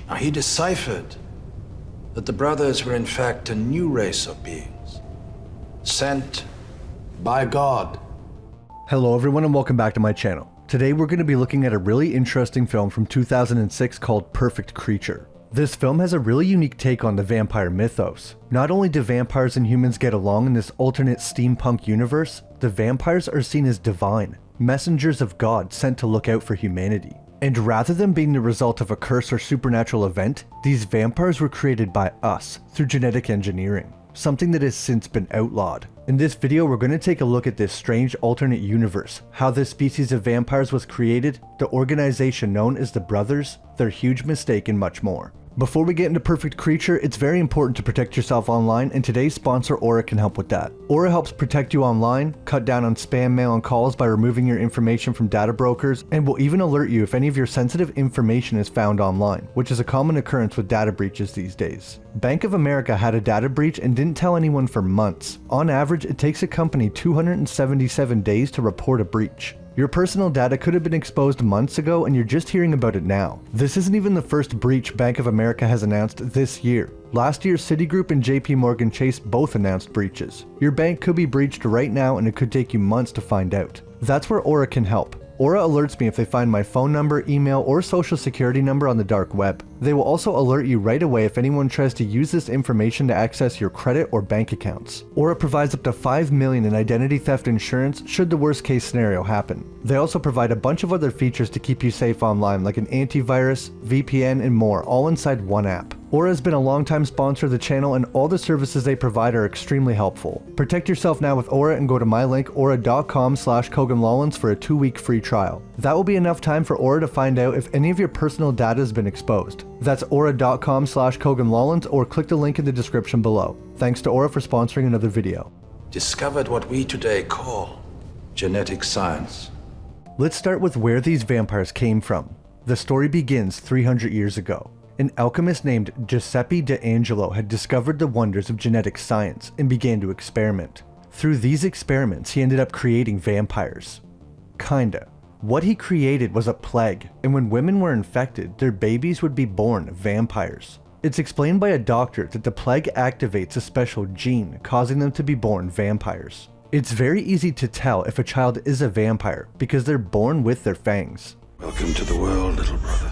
Now, he deciphered that the brothers were in fact a new race of beings, sent by God. Hello everyone and welcome back to my channel. Today we're going to be looking at a really interesting film from 2006 called Perfect Creature. This film has a really unique take on the vampire mythos. Not only do vampires and humans get along in this alternate steampunk universe, the vampires are seen as divine, messengers of God sent to look out for humanity. And rather than being the result of a curse or supernatural event, these vampires were created by us through genetic engineering, something that has since been outlawed. In this video, we're going to take a look at this strange alternate universe, how this species of vampires was created, the organization known as the Brothers, their huge mistake, and much more. Before we get into Perfect Creature, it's very important to protect yourself online, and today's sponsor Aura can help with that. Aura helps protect you online, cut down on spam mail and calls by removing your information from data brokers, and will even alert you if any of your sensitive information is found online, which is a common occurrence with data breaches these days. Bank of America had a data breach and didn't tell anyone for months. On average, it takes a company 277 days to report a breach. Your personal data could have been exposed months ago and you're just hearing about it now. This isn't even the first breach Bank of America has announced this year. Last year, Citigroup and JP Morgan Chase both announced breaches. Your bank could be breached right now and it could take you months to find out. That's where Aura can help. Aura alerts me if they find my phone number, email, or social security number on the dark web. They will also alert you right away if anyone tries to use this information to access your credit or bank accounts. Aura provides up to $5 million in identity theft insurance should the worst case scenario happen. They also provide a bunch of other features to keep you safe online, like an antivirus, VPN, and more, all inside one app. Aura has been a longtime sponsor of the channel and all the services they provide are extremely helpful. Protect yourself now with Aura and go to my link aura.com/KoganLawlins for a 2-week free trial. That will be enough time for Aura to find out if any of your personal data has been exposed. That's aura.com/KoganLawlins or click the link in the description below. Thanks to Aura for sponsoring another video. Discovered what we today call genetic science. Let's start with where these vampires came from. The story begins 300 years ago. An alchemist named Giuseppe D'Angelo had discovered the wonders of genetic science and began to experiment. Through these experiments, he ended up creating vampires. Kinda. What he created was a plague, and when women were infected, their babies would be born vampires. It's explained by a doctor that the plague activates a special gene, causing them to be born vampires. It's very easy to tell if a child is a vampire because they're born with their fangs. Welcome to the world, little brother.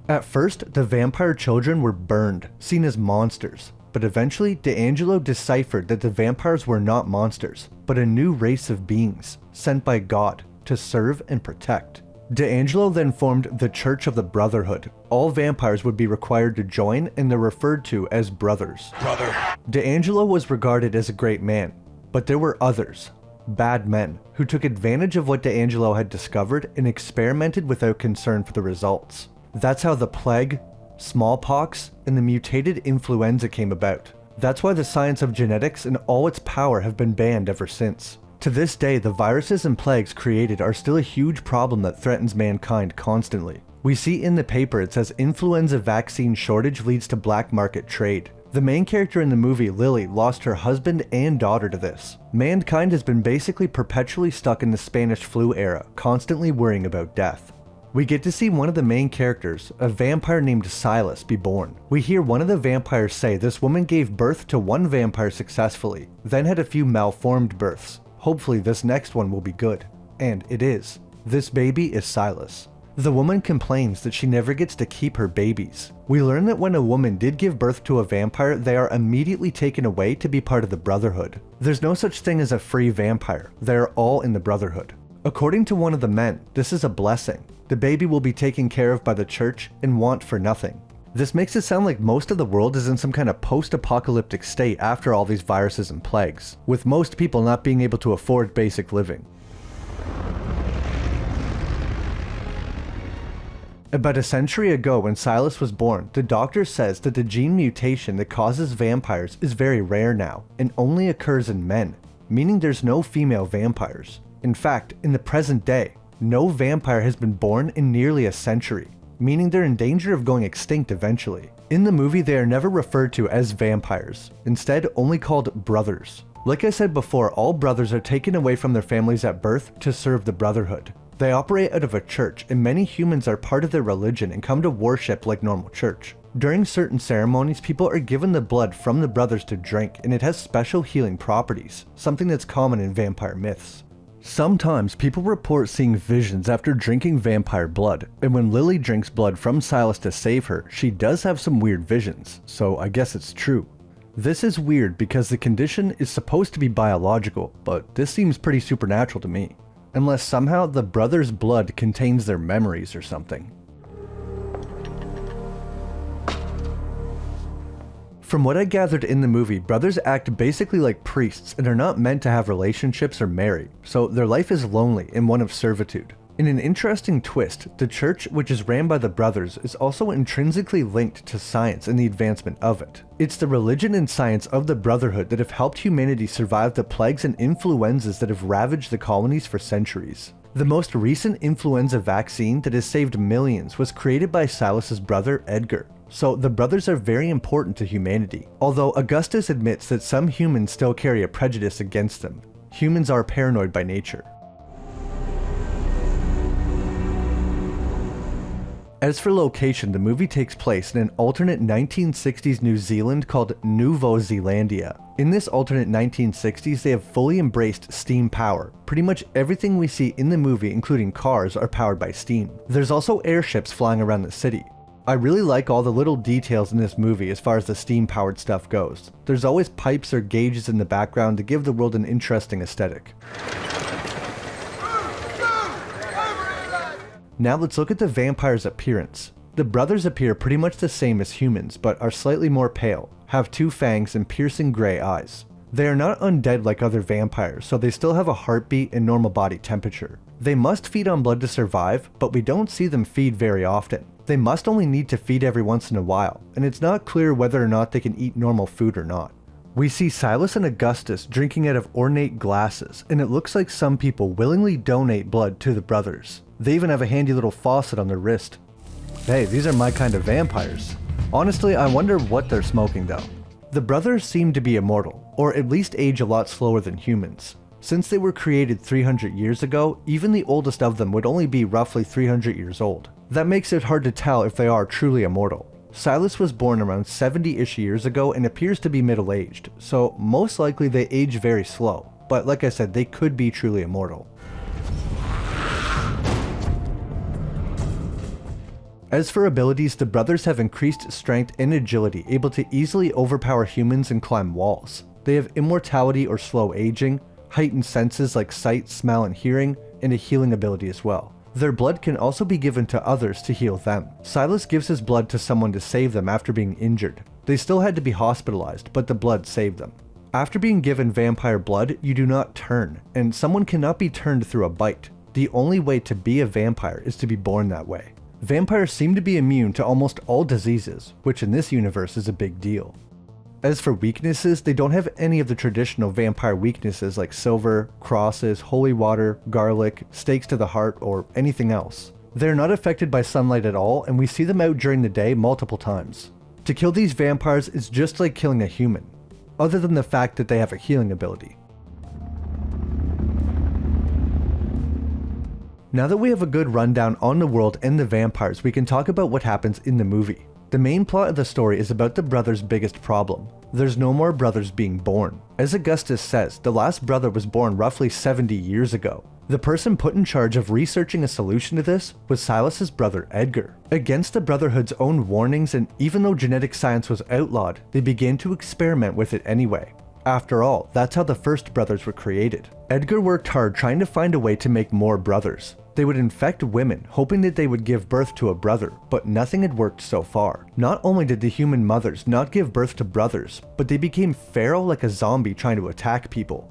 At first, the vampire children were burned, seen as monsters, but eventually D'Angelo deciphered that the vampires were not monsters, but a new race of beings, sent by God to serve and protect. D'Angelo then formed the Church of the Brotherhood. All vampires would be required to join and they're referred to as brothers. Brother. D'Angelo was regarded as a great man, but there were others, bad men, who took advantage of what D'Angelo had discovered and experimented without concern for the results. That's how the plague, smallpox, and the mutated influenza came about. That's why the science of genetics and all its power have been banned ever since. To this day, the viruses and plagues created are still a huge problem that threatens mankind constantly. We see in the paper it says influenza vaccine shortage leads to black market trade. The main character in the movie, Lily, lost her husband and daughter to this. Mankind has been basically perpetually stuck in the Spanish flu era, constantly worrying about death. We get to see one of the main characters, a vampire named Silas, be born. We hear one of the vampires say this woman gave birth to one vampire successfully, then had a few malformed births. Hopefully this next one will be good. And it is. This baby is Silas. The woman complains that she never gets to keep her babies. We learn that when a woman did give birth to a vampire, they are immediately taken away to be part of the Brotherhood. There's no such thing as a free vampire. They are all in the Brotherhood. According to one of the men, this is a blessing. The baby will be taken care of by the church and want for nothing. This makes it sound like most of the world is in some kind of post-apocalyptic state after all these viruses and plagues, with most people not being able to afford basic living. About a century ago when Silas was born, the doctor says that the gene mutation that causes vampires is very rare now and only occurs in men, meaning there's no female vampires. In fact, in the present day, no vampire has been born in nearly a century, meaning they're in danger of going extinct eventually. In the movie, they are never referred to as vampires, instead only called brothers. Like I said before, all brothers are taken away from their families at birth to serve the Brotherhood. They operate out of a church, and many humans are part of their religion and come to worship like normal church. During certain ceremonies, people are given the blood from the brothers to drink, and it has special healing properties, something that's common in vampire myths. Sometimes people report seeing visions after drinking vampire blood, and when Lily drinks blood from Silas to save her, she does have some weird visions, so I guess it's true. This is weird because the condition is supposed to be biological, but this seems pretty supernatural to me. Unless somehow the brothers' blood contains their memories or something. From what I gathered in the movie, brothers act basically like priests and are not meant to have relationships or marry, so their life is lonely and one of servitude. In an interesting twist, the church, which is ran by the brothers, is also intrinsically linked to science and the advancement of it. It's the religion and science of the Brotherhood that have helped humanity survive the plagues and influenzas that have ravaged the colonies for centuries. The most recent influenza vaccine that has saved millions was created by Silas's brother Edgar. So the brothers are very important to humanity, although Augustus admits that some humans still carry a prejudice against them. Humans are paranoid by nature. As for location, the movie takes place in an alternate 1960s New Zealand called Nouveau Zealandia. In this alternate 1960s, they have fully embraced steam power. Pretty much everything we see in the movie, including cars, are powered by steam. There's also airships flying around the city. I really like all the little details in this movie as far as the steam-powered stuff goes. There's always pipes or gauges in the background to give the world an interesting aesthetic. Now let's look at the vampire's appearance. The brothers appear pretty much the same as humans, but are slightly more pale, have 2 fangs and piercing grey eyes. They are not undead like other vampires, so they still have a heartbeat and normal body temperature. They must feed on blood to survive, but we don't see them feed very often. They must only need to feed every once in a while, and it's not clear whether or not they can eat normal food or not. We see Silas and Augustus drinking out of ornate glasses, and it looks like some people willingly donate blood to the brothers. They even have a handy little faucet on their wrist. Hey, these are my kind of vampires. Honestly, I wonder what they're smoking though. The brothers seem to be immortal, or at least age a lot slower than humans. Since they were created 300 years ago, even the oldest of them would only be roughly 300 years old. That makes it hard to tell if they are truly immortal. Silas was born around 70-ish years ago and appears to be middle-aged, so most likely they age very slow, but like I said, they could be truly immortal. As for abilities, the brothers have increased strength and agility, able to easily overpower humans and climb walls. They have immortality or slow aging, heightened senses like sight, smell, and hearing, and a healing ability as well. Their blood can also be given to others to heal them. Silas gives his blood to someone to save them after being injured. They still had to be hospitalized, but the blood saved them. After being given vampire blood, you do not turn, and someone cannot be turned through a bite. The only way to be a vampire is to be born that way. Vampires seem to be immune to almost all diseases, which in this universe is a big deal. As for weaknesses, they don't have any of the traditional vampire weaknesses like silver, crosses, holy water, garlic, stakes to the heart, or anything else. They're not affected by sunlight at all, and we see them out during the day multiple times. To kill these vampires is just like killing a human, other than the fact that they have a healing ability. Now that we have a good rundown on the world and the vampires, we can talk about what happens in the movie. The main plot of the story is about the brothers' biggest problem. There's no more brothers being born. As Augustus says, the last brother was born roughly 70 years ago. The person put in charge of researching a solution to this was Silas's brother Edgar. Against the Brotherhood's own warnings, and even though genetic science was outlawed, they began to experiment with it anyway. After all, that's how the first brothers were created. Edgar worked hard trying to find a way to make more brothers. They would infect women, hoping that they would give birth to a brother, but nothing had worked so far. Not only did the human mothers not give birth to brothers, but they became feral like a zombie trying to attack people.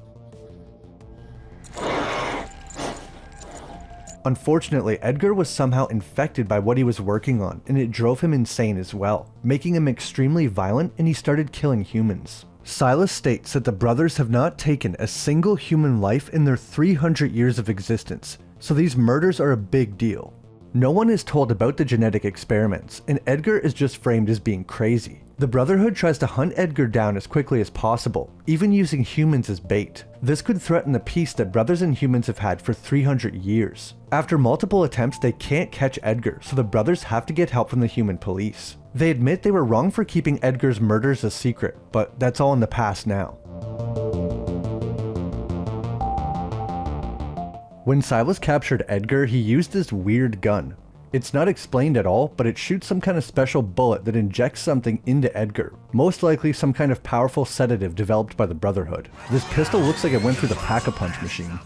Unfortunately, Edgar was somehow infected by what he was working on, and it drove him insane as well, making him extremely violent, and he started killing humans. Silas states that the brothers have not taken a single human life in their 300 years of existence, so these murders are a big deal. No one is told about the genetic experiments, and Edgar is just framed as being crazy. The Brotherhood tries to hunt Edgar down as quickly as possible, even using humans as bait. This could threaten the peace that brothers and humans have had for 300 years. After multiple attempts, they can't catch Edgar, so the brothers have to get help from the human police. They admit they were wrong for keeping Edgar's murders a secret, but that's all in the past now. When Silas captured Edgar, he used this weird gun. It's not explained at all, but it shoots some kind of special bullet that injects something into Edgar, most likely some kind of powerful sedative developed by the Brotherhood. This pistol looks like it went through the Pack-a-Punch machine.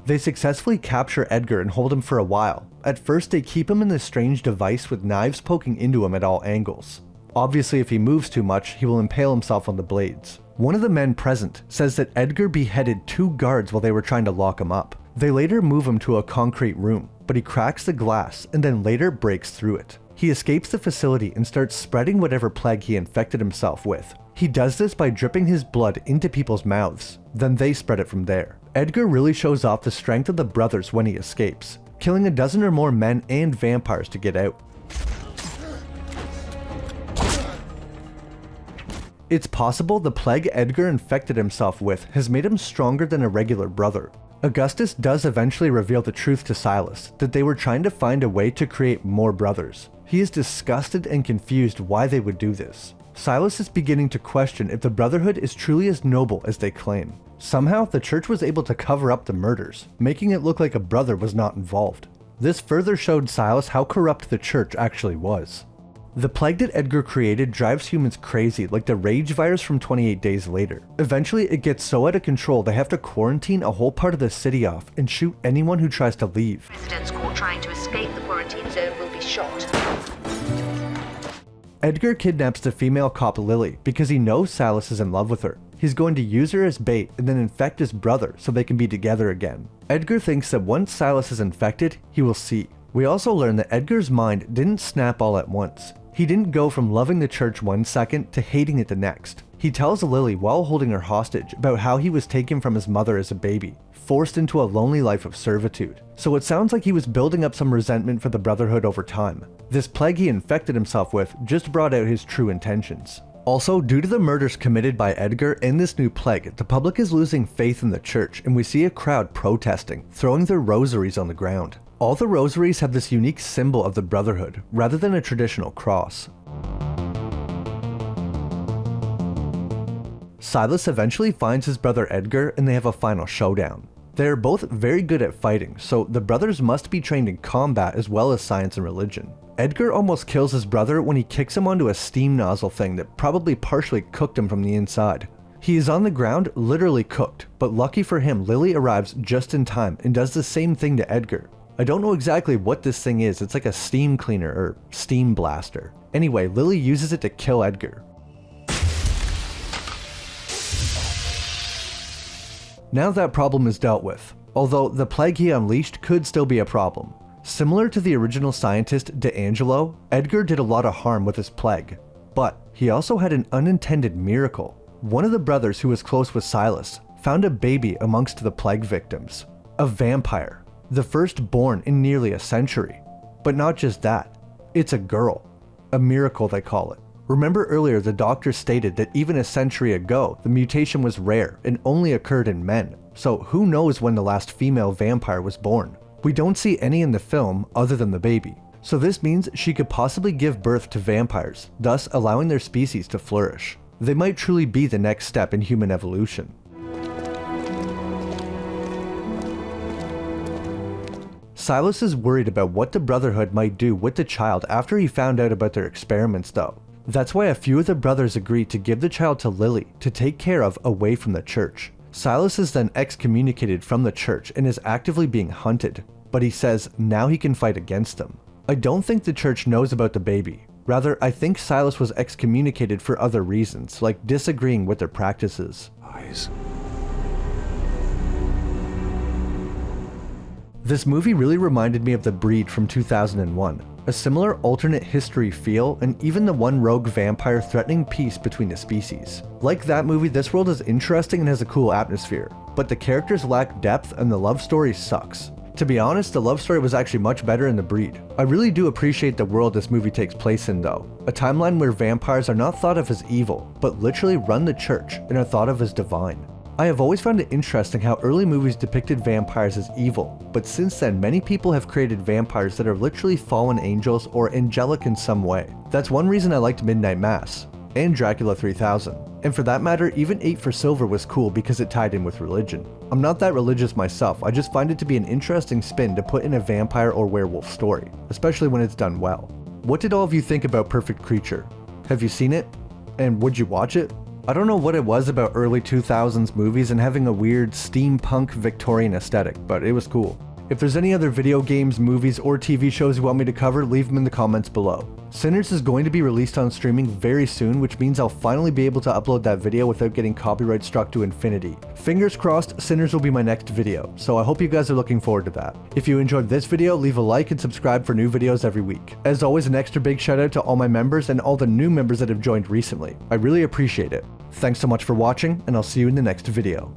They successfully capture Edgar and hold him for a while. At first, they keep him in this strange device with knives poking into him at all angles. Obviously, if he moves too much, he will impale himself on the blades. One of the men present says that Edgar beheaded 2 guards while they were trying to lock him up. They later move him to a concrete room, but he cracks the glass and then later breaks through it. He escapes the facility and starts spreading whatever plague he infected himself with. He does this by dripping his blood into people's mouths, then they spread it from there. Edgar really shows off the strength of the brothers when he escapes, killing a dozen or more men and vampires to get out. It's possible the plague Edgar infected himself with has made him stronger than a regular brother. Augustus does eventually reveal the truth to Silas, that they were trying to find a way to create more brothers. He is disgusted and confused why they would do this. Silas is beginning to question if the Brotherhood is truly as noble as they claim. Somehow, the church was able to cover up the murders, making it look like a brother was not involved. This further showed Silas how corrupt the church actually was. The plague that Edgar created drives humans crazy like the rage virus from 28 Days Later. Eventually it gets so out of control they have to quarantine a whole part of the city off and shoot anyone who tries to leave. Residents caught trying to escape the quarantine zone will be shot. Edgar kidnaps the female cop Lily because he knows Silas is in love with her. He's going to use her as bait and then infect his brother so they can be together again. Edgar thinks that once Silas is infected, he will see. We also learn that Edgar's mind didn't snap all at once. He didn't go from loving the church one second to hating it the next. He tells Lily while holding her hostage about how he was taken from his mother as a baby, forced into a lonely life of servitude. So it sounds like he was building up some resentment for the Brotherhood over time. This plague he infected himself with just brought out his true intentions. Also, due to the murders committed by Edgar and this new plague, the public is losing faith in the church and we see a crowd protesting, throwing their rosaries on the ground. All the rosaries have this unique symbol of the Brotherhood, rather than a traditional cross. Silas eventually finds his brother Edgar and they have a final showdown. They are both very good at fighting, so the brothers must be trained in combat as well as science and religion. Edgar almost kills his brother when he kicks him onto a steam nozzle thing that probably partially cooked him from the inside. He is on the ground, literally cooked, but lucky for him, Lily arrives just in time and does the same thing to Edgar. I don't know exactly what this thing is, it's like a steam cleaner or steam blaster. Anyway, Lily uses it to kill Edgar. Now that problem is dealt with, although the plague he unleashed could still be a problem. Similar to the original scientist D'Angelo, Edgar did a lot of harm with his plague, but he also had an unintended miracle. One of the brothers who was close with Silas found a baby amongst the plague victims, a vampire. The first born in nearly a century. But not just that, it's a girl. A miracle they call it. Remember earlier the doctor stated that even a century ago the mutation was rare and only occurred in men, so who knows when the last female vampire was born. We don't see any in the film other than the baby, so this means she could possibly give birth to vampires, thus allowing their species to flourish. They might truly be the next step in human evolution. Silas is worried about what the Brotherhood might do with the child after he found out about their experiments though. That's why a few of the brothers agree to give the child to Lily to take care of away from the church. Silas is then excommunicated from the church and is actively being hunted, but he says now he can fight against them. I don't think the church knows about the baby. Rather, I think Silas was excommunicated for other reasons, like disagreeing with their practices. This movie really reminded me of The Breed from 2001. a similar alternate history feel, and even the one rogue vampire threatening peace between the species. Like that movie, this world is interesting and has a cool atmosphere, but the characters lack depth and the love story sucks. To be honest, the love story was actually much better in The Breed. I really do appreciate the world this movie takes place in though, a timeline where vampires are not thought of as evil, but literally run the church and are thought of as divine. I have always found it interesting how early movies depicted vampires as evil, but since then many people have created vampires that are literally fallen angels or angelic in some way. That's one reason I liked Midnight Mass, and Dracula 3000. And for that matter, even 8 for Silver was cool because it tied in with religion. I'm not that religious myself, I just find it to be an interesting spin to put in a vampire or werewolf story, especially when it's done well. What did all of you think about Perfect Creature? Have you seen it? And would you watch it? I don't know what it was about early 2000s movies and having a weird steampunk Victorian aesthetic, but it was cool. If there's any other video games, movies, or TV shows you want me to cover, leave them in the comments below. Sinners is going to be released on streaming very soon, which means I'll finally be able to upload that video without getting copyright struck to infinity. Fingers crossed, Sinners will be my next video, so I hope you guys are looking forward to that. If you enjoyed this video, leave a like and subscribe for new videos every week. As always, an extra big shout out to all my members and all the new members that have joined recently. I really appreciate it. Thanks so much for watching, and I'll see you in the next video.